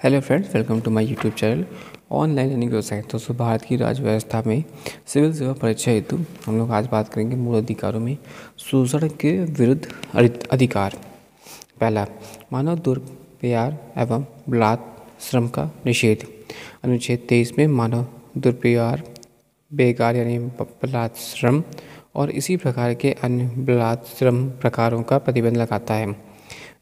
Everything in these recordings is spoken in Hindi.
Hello friends, welcome to my YouTube channel online learning website. दोस्तों, भारत की राज्य व्यवस्था में सिविल सेवा परीक्षा हेतु हम लोग आज बात करेंगे मूल अधिकारों में शोषण के विरुद्ध अधिकार। पहला, मानव दुर्व्यवहार एवं बलात् श्रम का निषेध। अनुच्छेद 23 में मानव दुर्व्यवहार, बेकार यानी बलात् श्रम और इसी प्रकार के अन्य बलात् श्रम प्रकारों का प्रतिबंध लगाता है।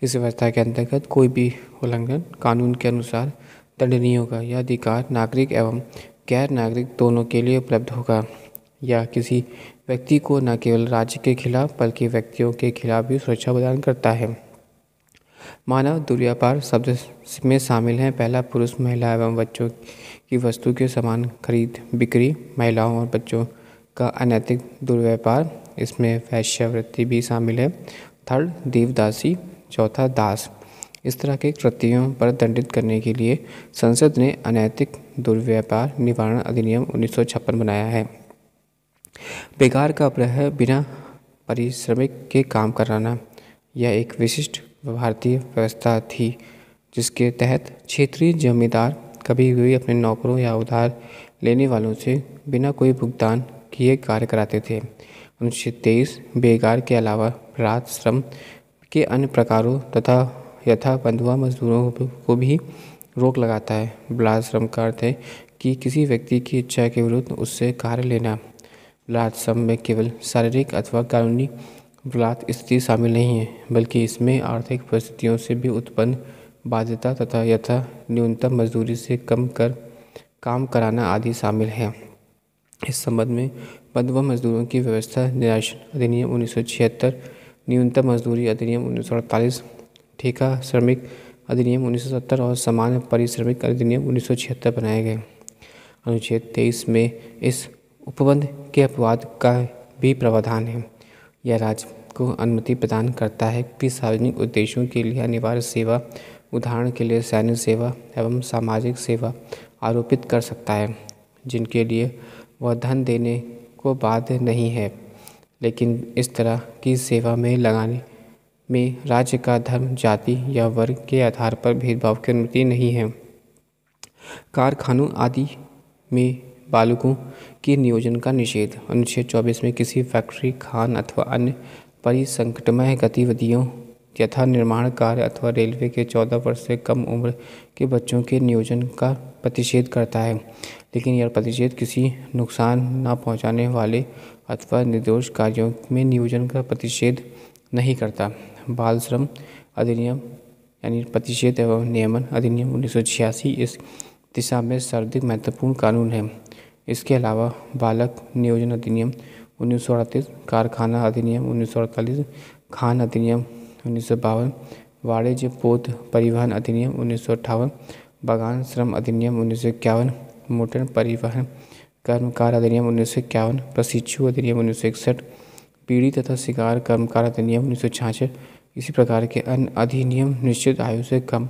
इस व्यवस्था के अंतर्गत कोई भी उल्लंघन कानून के अनुसार दंडनीय होगा। यह अधिकार नागरिक एवं गैर नागरिक दोनों के लिए उपलब्ध होगा। यह किसी व्यक्ति को न केवल राज्य के खिलाफ बल्कि व्यक्तियों के खिलाफ भी सुरक्षा प्रदान करता है। मानव दुर्व्यापार शब्द में शामिल हैं: पहला, पुरुष, महिला एवं बच्चों की वस्तु के समान खरीद बिक्री, महिलाओं और बच्चों का अनैतिक दुर्व्यापार, इसमें वेश्यावृत्ति भी शामिल है। थर्ड, देवदासी। चौथा, दास। इस तरह के कृत्यों पर दंडित करने के लिए संसद ने अनैतिक दुर्व्यापार निवारण अधिनियम 1956 बनाया है। बेकार का अर्थ है बिना पारिश्रमिक के काम कराना। यह एक विशिष्ट भारतीय व्यवस्था थी जिसके तहत क्षेत्रीय जमींदार कभी भी अपने नौकरों या उधार लेने वालों से बिना कोई भुगतान किए कार्य कराते थे। अनुच्छेद 23 बेकार के अलावा बलात् श्रम के अन्य प्रकारों तथा यथा बंधुआ मजदूरों को भी रोक लगाता है। बलात् श्रम का अर्थ है कि किसी व्यक्ति की इच्छा के विरुद्ध उससे कार्य लेना। बलात् श्रम में केवल शारीरिक अथवा कानूनी बलात् स्थिति शामिल नहीं है, बल्कि इसमें आर्थिक परिस्थितियों से भी उत्पन्न बाध्यता तथा यथा न्यूनतम मजदूरी से कम कर काम कराना आदि शामिल है। इस संबंध में बंधुआ मजदूरों की व्यवस्था निर्देशन अधिनियम 1976, न्यूनतम मजदूरी अधिनियम 1948, ठेका श्रमिक अधिनियम 1970 और सामान्य पारिश्रमिक अधिनियम 1976 बनाए गए। अनुच्छेद 23 में इस उपबंध के अपवाद का भी प्रावधान है। यह राज्य को अनुमति प्रदान करता है कि सार्वजनिक उद्देश्यों के लिए अनिवार्य सेवा, उदाहरण के लिए सैन्य सेवा एवं सामाजिक सेवा आरोपित कर सकता है, जिनके लिए वह धन देने को बाध्य नहीं है, लेकिन इस तरह की सेवा में लगाने में राज्य का धर्म, जाति या वर्ग के आधार पर भेदभाव की अनुमति नहीं है। कारखानों आदि में बालकों के नियोजन का निषेध। अनुच्छेद 24 में किसी फैक्ट्री, खान अथवा अन्य परिसंकटमय गतिविधियों यथा निर्माण कार्य अथवा रेलवे के 14 वर्ष से कम उम्र के बच्चों के नियोजन का प्रतिषेध करता है, लेकिन यह प्रतिषेध किसी नुकसान न पहुंचाने वाले अथवा निर्दोष कार्यों में नियोजन का प्रतिषेध नहीं करता। बाल श्रम अधिनियम यानी प्रतिषेध एवं नियमन अधिनियम 1986 इस दिशा में सर्वाधिक महत्वपूर्ण कानून है। इसके अलावा बालक नियोजन अधिनियम 1938, कारखाना अधिनियम 1948, खान अधिनियम 1952, वाणिज्य पोत परिवहन अधिनियम 1958, बागान श्रम अधिनियम 1951, मोटर परिवहन कर्मकार अधिनियम 1951, प्रशिक्षु अधिनियम 1961, पीढ़ी तथा शिकार कर्मकार अधिनियम 1966, इसी प्रकार के अन्य अधिनियम निश्चित आयु से कम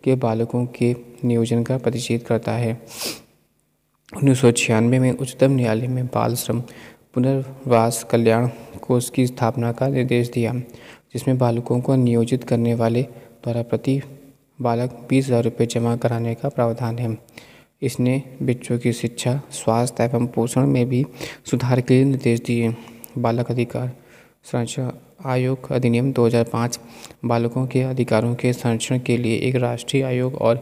के बालकों के नियोजन का प्रतिषेध करता है। 1996 में उच्चतम न्यायालय में बाल श्रम पुनर्वास कल्याण कोष की स्थापना का निर्देश दिया, जिसमें बालकों को नियोजित करने वाले द्वारा प्रति बालक 20,000 रुपये जमा कराने का प्रावधान है। इसने बच्चों की शिक्षा, स्वास्थ्य एवं पोषण में भी सुधार के निर्देश दिए। बालक अधिकार संरक्षण आयोग अधिनियम 2005 बालकों के अधिकारों के संरक्षण के लिए एक राष्ट्रीय आयोग और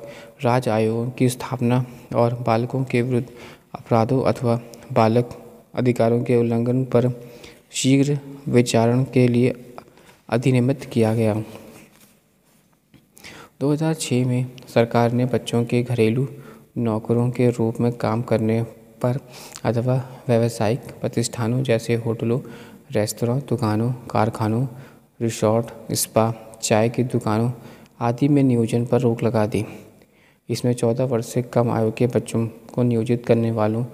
राज्य आयोगों की स्थापना और बालकों के विरुद्ध अपराधों अथवा बालक अधिकारों के उल्लंघन पर शीघ्र विचारण के लिए अधिनियमित किया गया। 2006 में सरकार ने बच्चों के घरेलू नौकरों के रूप में काम करने पर अथवा व्यावसायिक प्रतिष्ठानों जैसे होटलों, रेस्तरां, दुकानों, कारखानों, रिसोर्ट, स्पा, चाय की दुकानों आदि में नियोजन पर रोक लगा दी। इसमें 14 वर्ष से कम आयु के बच्चों को नियोजित करने वालों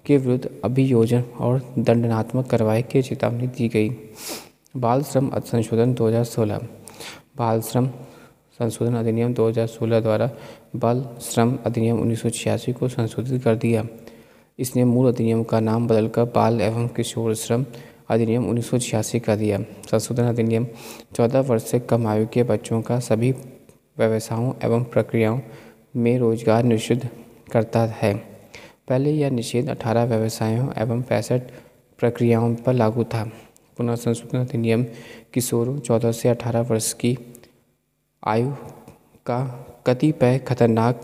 के विरुद्ध अभियोजन और दंडात्मक कार्रवाई की चेतावनी दी गई। बाल श्रम संशोधन 2016। बाल श्रम संशोधन अधिनियम 2016 द्वारा बाल श्रम अधिनियम 1986 को संशोधित कर दिया। इसने मूल अधिनियम का नाम बदलकर बाल एवं किशोर श्रम अधिनियम 1986 कर दिया। संशोधन अधिनियम 14 वर्ष से कम आयु के बच्चों का सभी व्यवसायों एवं प्रक्रियाओं में रोजगार निषिद्ध करता है। पहले यह निषेध 18 व्यवसायों एवं 65 प्रक्रियाओं पर लागू था। पुनः संशोधन अधिनियम किशोरों 14 से 18 वर्ष की आयु का कतिपय खतरनाक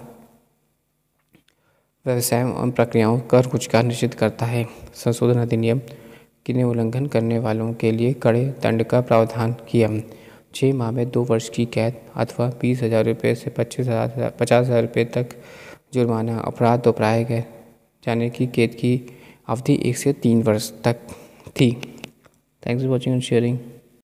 व्यवसायों एवं प्रक्रियाओं का रोजगार निषिद्ध करता है। संशोधन अधिनियम के उल्लंघन करने वालों के लिए कड़े दंड का प्रावधान किया। 6 माह में 2 वर्ष की कैद अथवा 20,000 रुपये से 50,000 रुपये तक जुर्माना। अपराध दोहराए गए जाने की कैद की अवधि 1 से 3 वर्ष तक थी। Thanks for watching and sharing.